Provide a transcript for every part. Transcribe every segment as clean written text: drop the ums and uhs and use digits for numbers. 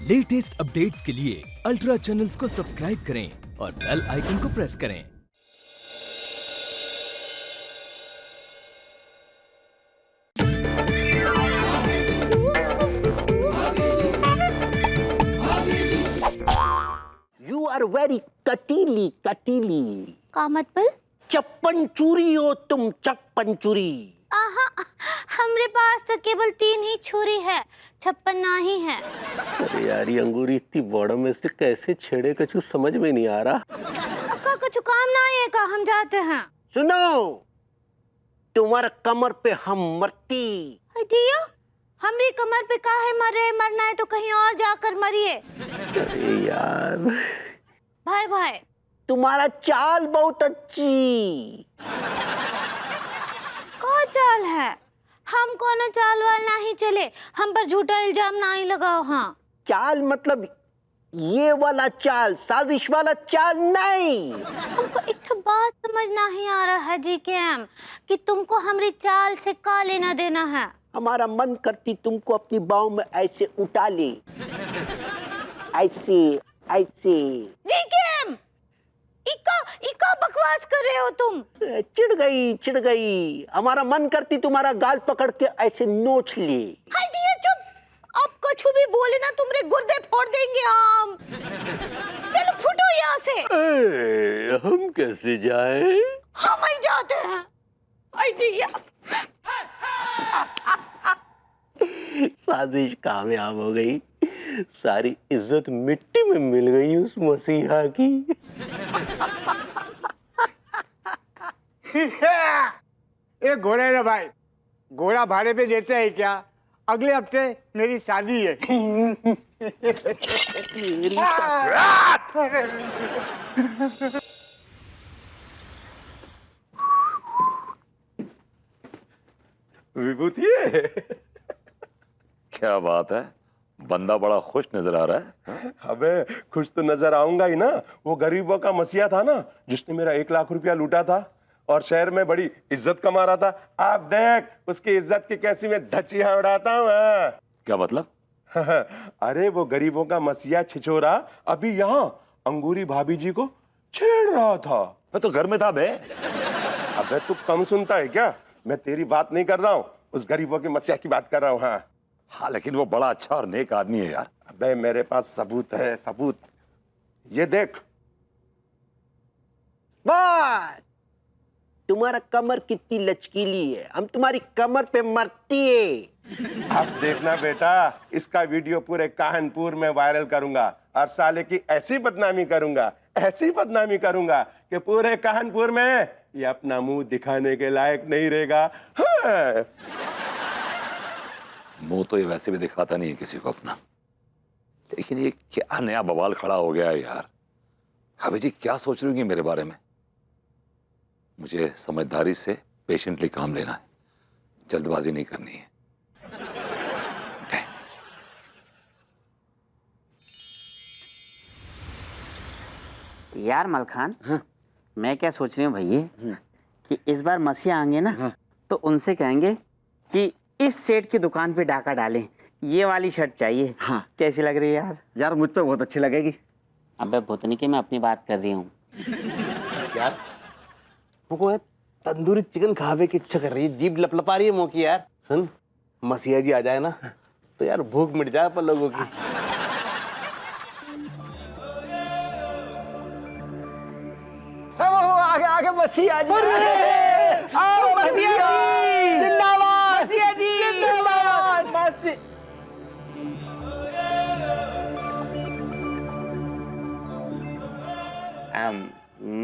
Latest updates के लिए ultra channels को सब्सक्राइब करें और बेल आइकन को प्रेस करें। You are very कटीली कटीली। का मतलब? चप्पन चूरी हो तुम, चप्पन चूरी। आहा, हमरे पास तो केवल 3 ही छुरी है, 56 नहीं है। अरे यार ये अंगूरी इतनी बड़ा में से कैसे छेड़े कछु समझ में नहीं आ रहा। अक्का कुछ काम नहीं है का, हम जाते हैं। सुनो, तुम्हारा कमर पे हम मरती। दिया, हमरी कमर पे काहे मरे, मरना है तो कहीं और जाकर मरिए। अरे यार भाई भाई, तुम्हारा चाल बहुत अच्छी। कौन चाल है? हम कौन चाल वाल नहीं चले, हम पर झूठा इल्जाम नहीं लगाओ। हाँ, चाल मतलब ये वाला चाल, साजिश वाला चाल नहीं। हमको एक तो बात समझ नहीं आ रहा है जी कैम कि तुमको हमरी चाल से का लेना देना है। हमारा मन करती तुमको अपनी बाहों में ऐसे उठा ले, ऐसे ऐसे। जी कैम, इका बकवास कर रहे हो तुम। चिढ़ गई। हमारा मन करती तुम्हारा गाल पकड़ के ऐसे नोच ले। हाय दिया, चुप। अब कुछ भी बोले ना तुमरे गुर्दे फोड़ देंगे हम। चलो फुटो यहाँ से। हम कैसे जाएं? हम ही जाते हैं। हाय दिया, साजिश कामयाब हो गई। सारी इज्जत मिट्टी में मिल गई उस मसीहा की। ये घोड़े ना भाई, घोड़ा भाड़े पे देते हैं क्या? अगले हफ्ते मेरी शादी है। विभूति है। क्या बात है, बंदा बड़ा खुश नजर आ रहा है। अबे खुश तो नजर आऊंगा ही ना। वो गरीबों का मसीहा था ना, जिसने मेरा 1 लाख रुपया लूटा था और शहर में बड़ी इज्जत कमा रहा था। आप देख उसकी इज्जत की कैसी मैं धचियां उड़ाता हूँ। क्या मतलब? अरे वो गरीबों का मसीहा छिछोरा अभी यहाँ अंगूरी भाभी जी को छेड़ रहा था। मैं तो घर में था बे। अबे तू कम सुनता है क्या? मैं तेरी बात नहीं कर रहा हूँ, उस गरीबों के मसीहा की बात कर रहा हूँ। हाँ लेकिन वो बड़ा अच्छा और नेक आदमी है यार। अबे मेरे पास सबूत है, सबूत। ये देख। बस तुम्हारा कमर कितनी लचकीली है, हम तुम्हारी कमर पे मरती है। अब देखना बेटा, इसका वीडियो पूरे कानपुर में वायरल करूंगा और साले की ऐसी बदनामी करूंगा, ऐसी बदनामी करूंगा कि पूरे कानपुर में ये अपना मुंह दिखाने के लायक नहीं रहेगा। हाँ। मुंह तो ये वैसे भी दिखाता नहीं है किसी को अपना, लेकिन ये क्या नया बवाल खड़ा हो गया है यार। भाभी जी क्या सोच रही होंगी मेरे बारे में? मुझे समझदारी से पेशेंटली काम लेना है, जल्दबाजी नहीं करनी है। यार मलखान, मैं क्या सोच रही हूँ भैया कि इस बार मसीहा आएंगे ना, तो उनसे कहेंगे कि इस सेठ की दुकान पे डाका डालें, ये वाली शर्ट चाहिए। हाँ। कैसी लग रही है यार? यार मुझ पे बहुत अच्छी लगेगी। अबे भूतनी की मैं अपनी बात कर रही हूँ। यार मुझको यार तंदूरी चिकन खावे की इच्छा कर रही है, जीभ लपलपा रही है मुंह की। यार सुन, मसीहा जी आ जाए ना तो यार भूख मिट जाए अपन लोगों की। आगे आगे मसीहा जी। आओ मसीहा जी, जिंदाबाद। मसीहा जी जिंदाबाद।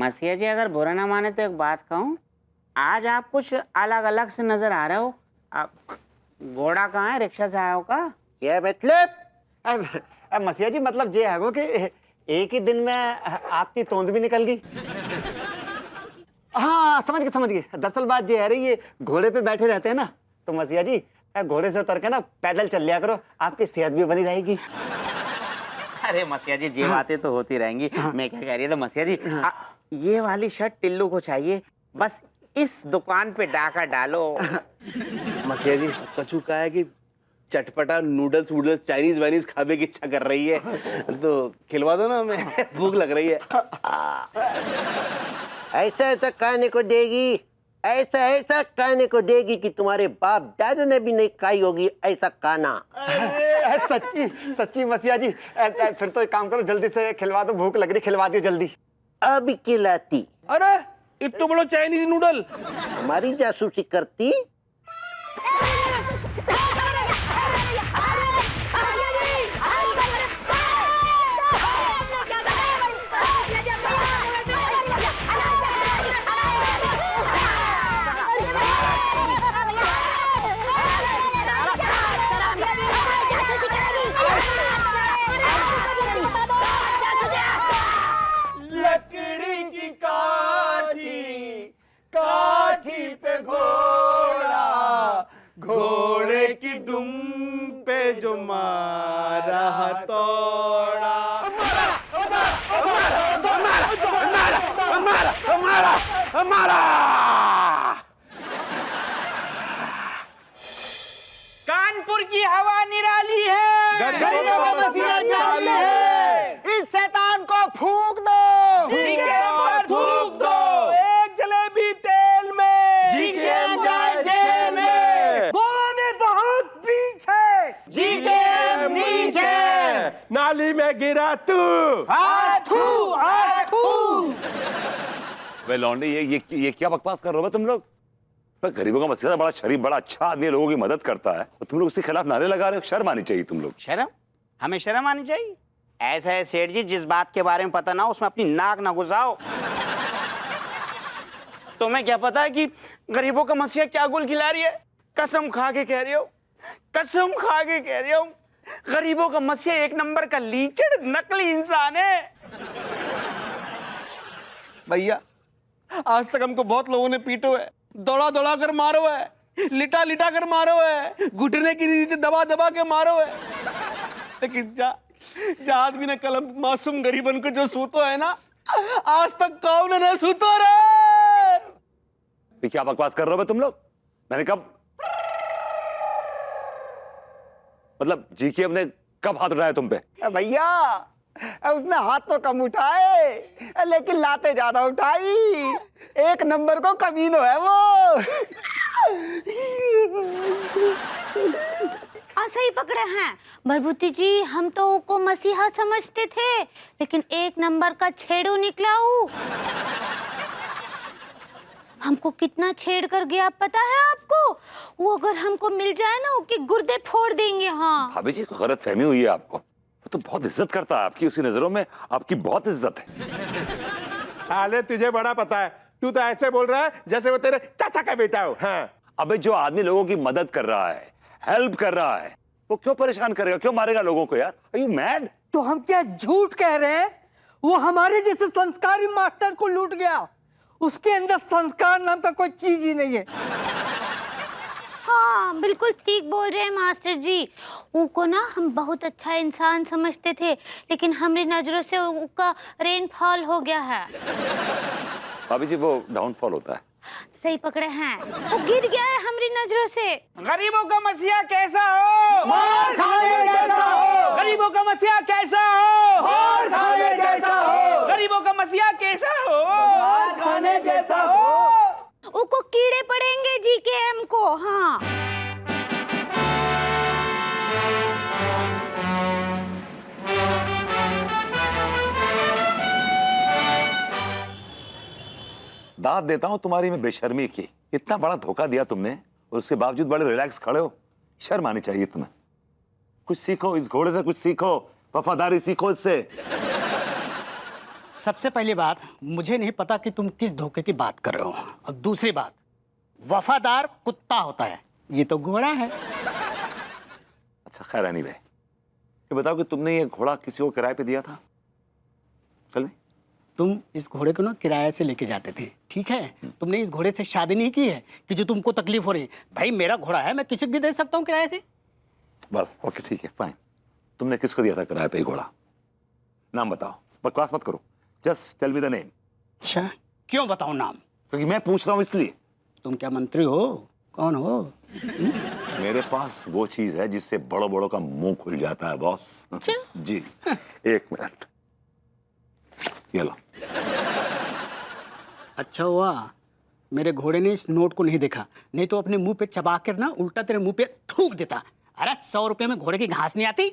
मसीहा जी अगर बुरा ना माने तो एक बात कहूँ, आज आप कुछ अलग अलग से नजर आ रहे हो। आप घोड़ा कहाँ है, रिक्शा से आए हो का? ये मतलब मसीहा जी, मतलब ये है कि एक ही दिन में आपकी तोंद भी निकल गई। हाँ समझ गए। दरअसल बात ये है रही, ये घोड़े पे बैठे रहते हैं ना, तो मसीहा जी घोड़े से उतर के ना पैदल चल लिया करो, आपकी सेहत भी बनी रहेगी। अरे मसीहा जी, ये बातें तो होती रहेंगी। मैं क्या कह रही था मसीहा जी, ये वाली शर्ट टिल्लू को चाहिए, बस इस दुकान पे डाका डालो। मसीहा जी कछु का है कि चटपटा नूडल्स वूडल्स चाइनीज वाइनीज खाने की इच्छा कर रही है, तो खिलवा दो ना हमें, भूख लग रही है। ऐसा ऐसा खाने को देगी, ऐसा ऐसा खाने को देगी कि तुम्हारे बाप दादा ने भी नहीं खाई होगी ऐसा खाना। सच्ची सच्ची मसीहा जी, फिर तो एक काम करो, जल्दी से खिलवा दो, भूख लग रही, खिलवा दियो जल्दी। अभी खिलाती। अरे इतना बड़ा चाइनीज नूडल, हमारी जासूसी करती। लकड़ी की काठी पे घोड़ा, घोड़े की दुम पे जो मारा हथौड़ा। कानपुर की हवा निराली है, गरीबों का मसीहा जाली है, इस शैतान को फूंक दो, जी के पर थूक दो, एक जलेबी तेल में, जी के हम जाए जेल में, गोवा में बहुत बीच है, जी के हम नीचे, नाली में गिरा तू। आथू आथू। वे लौंडे, ये क्या बकवास कर रहे हो तुम लोग? पर गरीबों का मसला, बड़ा शरीफ, बड़ा अच्छा आदमी, लोगों की मदद करता है, तो तुम लोग उसके खिलाफ नारे लगा रहे हो? शर्म आनी चाहिए तुम लोग। शर्म? हमें शर्म आनी चाहिए? ऐसा है सेठ जी, जिस बात के बारे में पता ना हो उसमें अपनी नाक ना घुसाओ। तुम्हें क्या पता है कि गरीबों का मसीहा क्या गुल खिला रही है? कसम खा के कह रही हो, कसम खा के कह रही हो, गरीबों का मसीहा एक नंबर का लीचड़ नकली इंसान है। भैया आज तक हमको बहुत लोगों ने पीटो है, दौड़ा दौड़ा कर मारो है, लिटा लिटा कर मारो है, घुटने की नीचे दबा दबा के मारो है, लेकिन जा आदमी ने कलम मासूम गरीबन को जो सूतो है ना, आज तक कौन ने सूतो रे। ये क्या बकवास कर रहे हो तुम लोग? मैंने कब, मतलब जी के ने कब हाथ उठाया तुम पे? भैया उसने हाथ तो कम उठाए, लेकिन लाते ज्यादा उठाई, एक नंबर को कमीनो है वो। सही पकड़े हैं भरभूति जी, हम तो उसको मसीहा समझते थे, लेकिन एक नंबर का छेड़ू निकला हूँ। हमको कितना छेड़ कर गया पता है आपको? वो अगर हमको मिल जाए ना, उसके गुर्दे फोड़ देंगे। हाँ भाभी जी, गलत फहमी हुई है आपको, वो तो बहुत इज्जत करता है आपकी, उसी नजरों में आपकी बहुत इज्जत है। साले तुझे बड़ा पता है, तू तो ऐसे बोल रहा है जैसे वो तेरे चाचा का बेटा हो। हाँ अबे जो आदमी लोगों की मदद कर रहा है, हेल्प कर रहा है, वो क्यों परेशान करेगा, क्यों मारेगा लोगों को यार? Are you mad? तो हम क्या झूठ कह रहे हैं? वो हमारे जैसे संस्कारी मास्टर को लूट गया, उसके अंदर संस्कार नाम का कोई चीज ही नहीं है। हाँ बिल्कुल ठीक बोल रहे हैं मास्टर जी। उनको ना हम बहुत अच्छा इंसान समझते थे, लेकिन हमारी नजरों से उसका रेनफॉल हो गया है। भाभी जी वो डाउनफॉल होता है। सही पकड़े हैं, वो गिर गया है हमारी नजरों से। गरीबों का मसीहा कैसा हो? मार खाने जैसा हो, गरीबों का मसीहा कैसा हो? मार खाने जैसा हो, गरीबों का मसीहा कैसा हो? मार खाने जैसा हो। उनको कीड़े पड़ेंगे जीकेएम को। हाँ दाद देता हूं तुम्हारी मैं बेशर्मी की, इतना बड़ा धोखा दिया तुमने और उसके बावजूद बड़े रिलैक्स खड़े हो। शर्म आनी चाहिए तुम्हें। कुछ सीखो इस घोड़े से, कुछ सीखो, वफादारी सीखो इससे। सबसे पहली बात, मुझे नहीं पता कि तुम किस धोखे की बात कर रहे हो, और दूसरी बात, वफादार कुत्ता होता है, ये तो घोड़ा है। अच्छा खैर एनी वे, ये बताओ कि तुमने ये घोड़ा किसी को किराए पे दिया था? चल नहीं, तुम इस घोड़े को ना किराए से लेके जाते थे, ठीक है? तुमने इस घोड़े से शादी नहीं की है कि जो तुमको तकलीफ हो रही है। भाई मेरा घोड़ा है, मैं किसी को भी दे सकता हूँ किराए से। बस ओके ठीक है फाइन। तुमने किसको दिया था किराए पे ये घोड़ा? नाम बताओ, बकवास मत करो, just tell me the name. अच्छा क्यों बताऊँ नाम? क्योंकि मैं पूछ रहा हूँ इसलिए। तुम क्या मंत्री हो? कौन हो? मेरे पास वो चीज है जिससे बड़ों बड़ों का मुंह खुल जाता है बॉस। जी, 1 मिनट, ये लो। अच्छा हुआ मेरे घोड़े ने इस नोट को नहीं देखा, नहीं तो अपने मुंह पे चबा कर ना उल्टा तेरे मुंह पे थूक देता। अरे 100 रुपए में घोड़े की घास नहीं आती।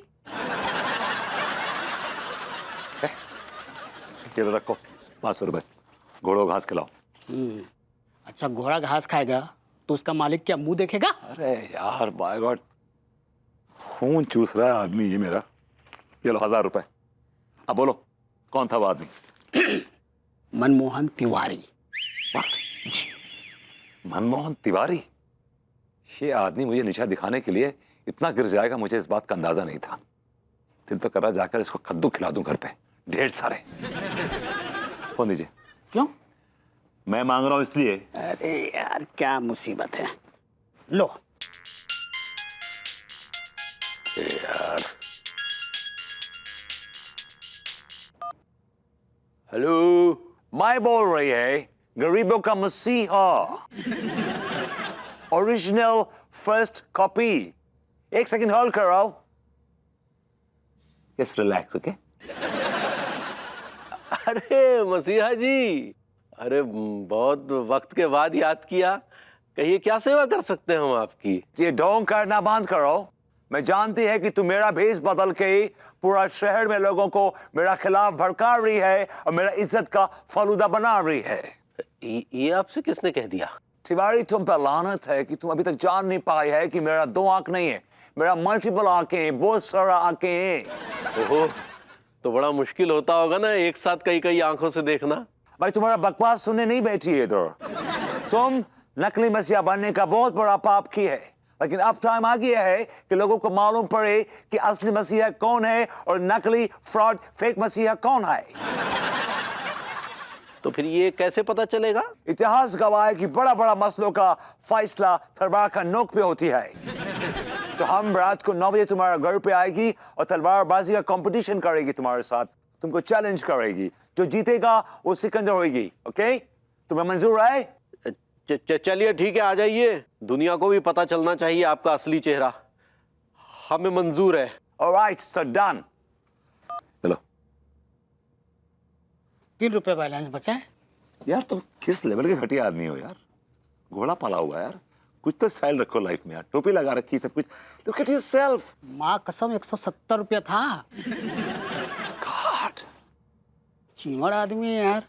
ये लो रखो, 500 रुपए, घोड़ों को घास खिलाओ। अच्छा घोड़ा घास खाएगा तो उसका मालिक क्या मुंह देखेगा? अरे यार बाय गॉड, खून चूस रहा है आदमी ये मेरा। ये लो 1000 रुपए। अब बोलो कौन था वो आदमी? मनमोहन तिवारी। मनमोहन तिवारी? ये आदमी मुझे नीचा दिखाने के लिए इतना गिर जाएगा, मुझे इस बात का अंदाजा नहीं था। दिल तो कर रहा जाकर इसको कद्दू खिला दूं घर पे, ढेर सारे। फोन दीजिए। क्यों? मैं मांग रहा हूं इसलिए। अरे यार क्या मुसीबत है। लो यार हेलो, मैं बोल रही है गरीबों का मसीहा, original first copy. 1 second hold करो। Just relax, okay? अरे मसीहा जी, अरे बहुत वक्त के बाद याद किया। कहिए क्या सेवा कर सकते हैं हम आपकी? ये ढोंग करना बंद करो। मैं जानती है कि तू मेरा भेष बदल के पूरा शहर में लोगों को मेरा खिलाफ भड़का रही है और मेरा इज्जत का फालूदा बना रही है। ये आपसे किसने कह दिया? तिवारी, तुम पर लानत है कि तुम अभी तक जान नहीं पाई है कि मेरा 2 आंख नहीं है, मेरा मल्टीपल आंखें हैं, बहुत सारा आंखें हैं। ओहो, तो बड़ा मुश्किल होता होगा ना एक साथ कई कई आंखों से देखना। भाई तुम्हारा बकवास सुनने नहीं बैठी है इधर। तुम नकली मसीहा बनने का बहुत बड़ा पाप की है, लेकिन अब टाइम आ गया है कि लोगों को मालूम पड़े कि असली मसीहा कौन है और नकली फ्रॉड फेक मसीहा कौन है। तो फिर ये कैसे पता चलेगा? इतिहास गवाह है कि बड़ा बड़ा मसलों का फैसला तलवार का नोक पे होती है। तो हम रात को 9 बजे तुम्हारे घर पे आएगी और तलवारबाजी का कंपटीशन करेगी तुम्हारे साथ, तुमको चैलेंज करेगी। जो जीतेगा वो सिकंदर होगी। ओके, तुम्हें मंजूर है? चलिए ठीक है, आ जाइए। दुनिया को भी पता चलना चाहिए आपका असली चेहरा। हमें मंजूर है। Alright, so done. चलो। 3 रुपए बैलेंस बचा है। यार तुम किस लेवल के घटिया आदमी हो यार। घोड़ा पाला हुआ यार, कुछ तो स्टाइल रखो लाइफ में यार। टोपी लगा रखी, सब कुछ। Look at yourself. माँ कसम 170 रुपया था। गॉड, चीमड़ आदमी है यार।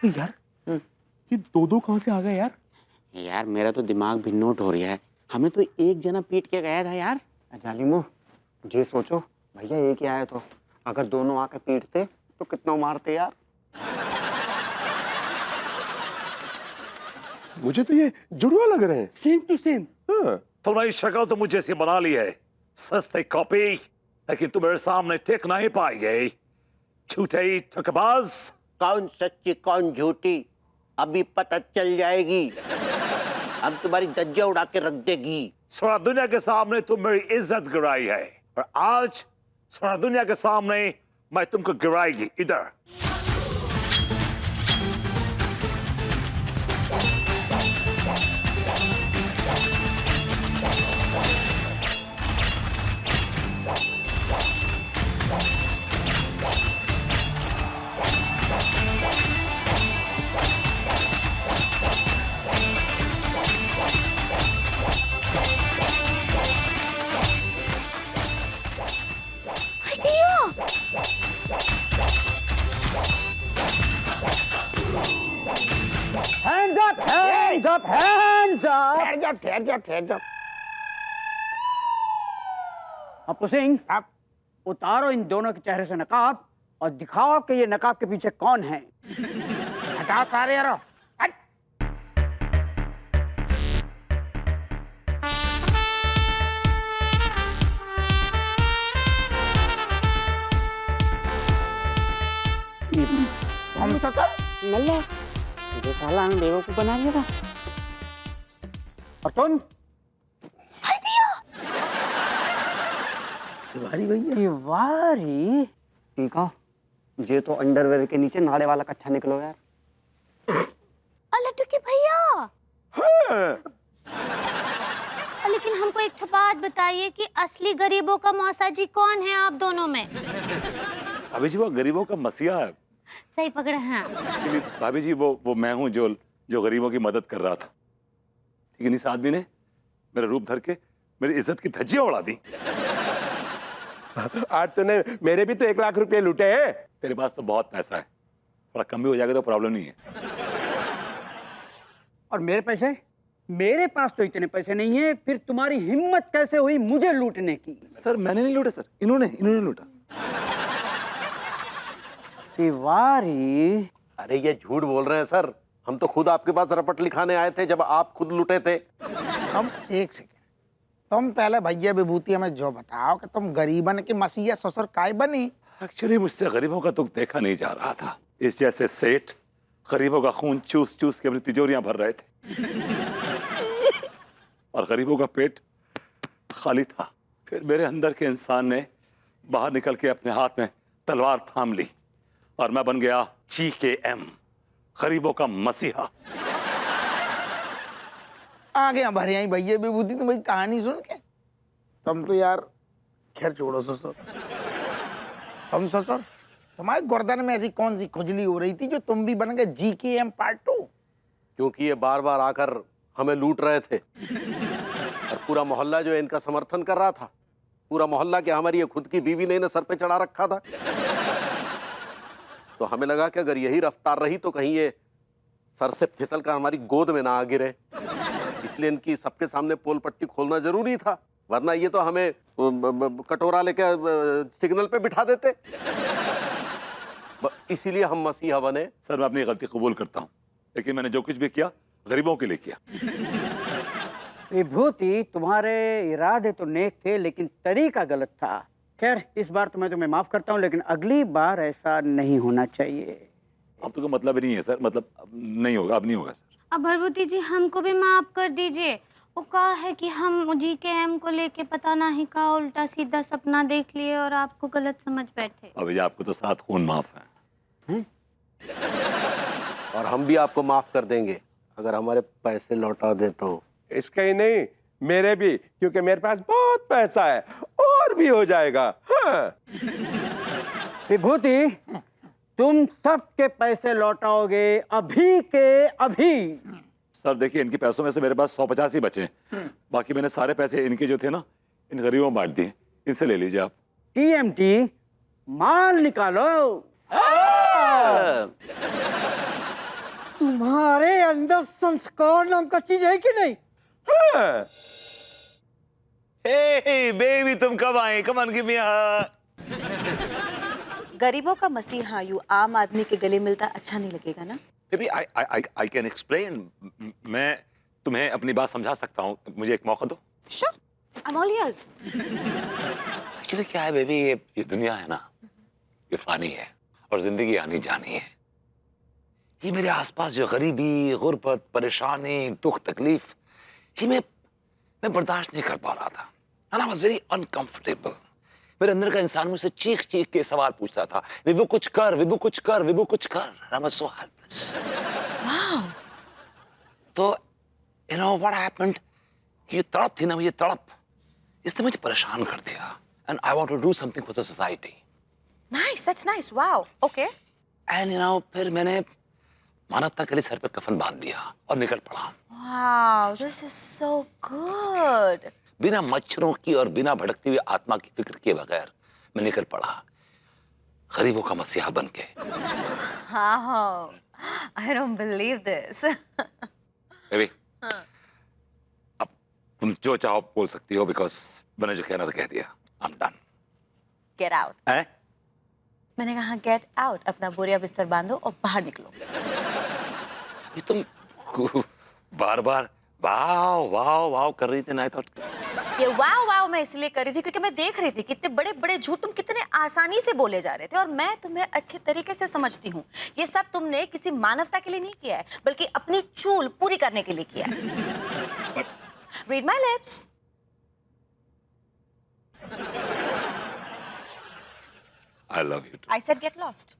यार ये 2-2 कहां से आ गए यार? यार मेरा तो दिमाग भी नोट हो रहा है। हमें तो एक जना पीट के गया था यार। जालिमो, ये सोचो भैया एक ही आया तो अगर दोनों आके पीटते तो कितना मारते यार। मुझे तो ये जुड़वा लग रहे हैं। Same to same. हाँ। तुम्हारी शक्ल तो मुझे से बना ली है, सस्ते कॉपी, लेकिन तुम मेरे सामने टिक नहीं पाएंगे, झूठे ठकबाज। कौन सच्ची कौन झूठी अभी पता चल जाएगी। अब तुम्हारी धज्जियां उड़ा के रख देगी। सारा दुनिया के सामने तुम मेरी इज्जत गिराई है और आज सारा दुनिया के सामने मैं तुमको गिराएगी। इधर Hands up, hands up. ठहर जाओ ठहर जाओ ठहर जाओ। अपू सिंह, आप उतारो इन दोनों के चेहरे से नकाब और दिखाओ कि ये नकाब के पीछे कौन है। हटाओ सारे यारो। हट। हम ससुर नल्ला तुझे साला हमें बेवकूफ बना दिया था। और तुम तिवारी भैया तिवारी, ठीक है, ये तो अंडरवेयर के नीचे नाड़े वाला कच्छा निकलो यार। लड्डू के भैया, लेकिन हमको एक ठो बात बताइए कि असली गरीबों का मौसा जी कौन है आप दोनों में? भाभी जी वो गरीबों का मसीहा है। सही पकड़े हैं। भाभी जी वो मैं हूँ जो गरीबों की मदद कर रहा था, लेकिन इस आदमी ने मेरा रूप धर के मेरी इज्जत की धज्जियां उड़ा दी। आज तूने मेरे भी तो 1 लाख रुपए लूटे हैं। तेरे पास तो बहुत पैसा है, थोड़ा कम भी हो जाएगा तो प्रॉब्लम नहीं है। और मेरे पैसे? मेरे पास तो इतने पैसे नहीं है, फिर तुम्हारी हिम्मत कैसे हुई मुझे लूटने की? सर मैंने नहीं लूटा सर, इन्होंने लूटा। तिवारी, अरे ये झूठ बोल रहे हैं सर, हम तो खुद आपके पास रपट लिखाने आए थे जब आप खुद लुटे थे। तुम एक सेकेंड, तुम पहले भैया विभूति हमें जो बताओ कि तुम गरीबन के मसीहा ससुर काय बनी? एक्चुअली मुझसे गरीबों का दुख देखा नहीं जा रहा था। इस जैसे सेठ गरीबों का खून चूस चूस के अपनी तिजोरियां भर रहे थे और गरीबों का पेट खाली था। फिर मेरे अंदर के इंसान ने बाहर निकल के अपने हाथ में तलवार थाम ली और मैं बन गया GKM, गरीबों का मसीहा। आगे भरे आई भैया विभूति तुम्हारी कहानी सुन के। तुम तो यार खैर छोड़ो ससुर। तुम ससुर, तुम्हारे गर्दन में ऐसी कौन सी खुजली हो रही थी जो तुम भी बन गए GKM पार्ट 2? क्योंकि ये बार बार आकर हमें लूट रहे थे और पूरा मोहल्ला जो है इनका समर्थन कर रहा था। पूरा मोहल्ला के हमारी ये खुद की बीवी ने इन्हें सर पे चढ़ा रखा था। तो हमें लगा कि अगर यही रफ्तार रही तो कहीं ये सर से फिसल कर हमारी गोद में ना आ गिरे, इसलिए इनकी सबके सामने पोल पट्टी खोलना जरूरी था, वरना ये तो हमें कटोरा लेके सिग्नल पे बिठा देते। इसीलिए हम मसीहा बने। सर मैं अपनी गलती कबूल करता हूँ, लेकिन मैंने जो कुछ भी किया गरीबों के लिए किया। विभूति, तुम्हारे इरादे तो नेक थे लेकिन तरीका गलत था। खैर इस बार तो मैं तुम्हें माफ करता हूँ, लेकिन अगली बार ऐसा नहीं होना चाहिए। अब तो कोई मतलब ही नहीं है सर, मतलब अब नहीं होगा, अब नहीं होगा सर। अब भरभूति जी हमको भी माफ कर दीजिए। वो कहा है कि हम GKM को लेके पता नहीं का उल्टा सीधा सपना देख लिए और आपको गलत समझ बैठे। अभी आपको तो 7 खून माफ है। और हम भी आपको माफ कर देंगे अगर हमारे पैसे लौटा दे तो। इसका ही नहीं, मेरे भी, क्योंकि मेरे पास बहुत पैसा है और भी हो जाएगा। हाँ। विभूति, तुम सबके पैसे लौटाओगे अभी के अभी। सर देखिए, इनके पैसों में से मेरे पास 150 ही बचे हैं। बाकी मैंने सारे पैसे इनके जो थे ना, इन गरीबों में बांट दिए। इनसे ले लीजिए आप। TMT, माल निकालो। तुम्हारे अंदर संस्कार नाम का चीज है कि नहीं? हाँ। हे बेबी, तुम कब आए? कम ऑन गिव मी अ गरीबों का मसीहा यूं आम आदमी के गले मिलता अच्छा नहीं लगेगा ना? Baby I can explain. मैं तुम्हें अपनी बात समझा सकता हूँ, मुझे एक मौका दो। Sure, I'm all ears. Actually क्या है बेबी, ये दुनिया है ना, ये फानी है और जिंदगी आनी जानी है। ये मेरे आसपास जो गरीबी, गुर्बत, परेशानी, दुख, तकलीफ, ये मैं बर्दाश्त नहीं कर पा रहा था। And I was very uncomfortable. मेरे अंदर का इंसान मुझसे चीख चीख के सवाल पूछता था, विभू कुछ कर, विभू कुछ कर, विभू कुछ कर। And I was so helpless. Wow. तो you know what happened? ये तड़प थी ना, ये तड़प, इसने मुझे परेशान कर दिया। And I want to do something for the society. Nice, that's nice. Wow. Okay. And you know, फिर मैंने मानवता के लिए सर पे कफन बांध दिया और निकल पड़ा। Wow, this is so good. बिना मच्छरों की और बिना भड़कती हुई आत्मा की फिक्र किए बगैर मैं निकल पड़ा, गरीबों का मसीहा बनके। Wow. I don't believe this. Baby हाँ। अब तुम जो चाहो बोल सकती हो, बिकॉज मैंने जो कहना था कह दिया। I am done. Get out. हैं? मैंने कहा गेट आउट, अपना बोरिया बिस्तर बांधो और बाहर निकलो। ये तुम बार बार वाव वाव वाव कर रही थी ना। आई थॉट ये वाव वाव मैं इसलिए कर रही थी क्योंकि मैं देख रही थी कितने बड़े बड़े झूठ तुम कितने आसानी से बोले जा रहे थे, और मैं तुम्हें अच्छे तरीके से समझती हूँ। ये सब तुमने किसी मानवता के लिए नहीं किया है, बल्कि अपनी चूल पूरी करने के लिए किया है। Read my lips. I love you. I said get lost.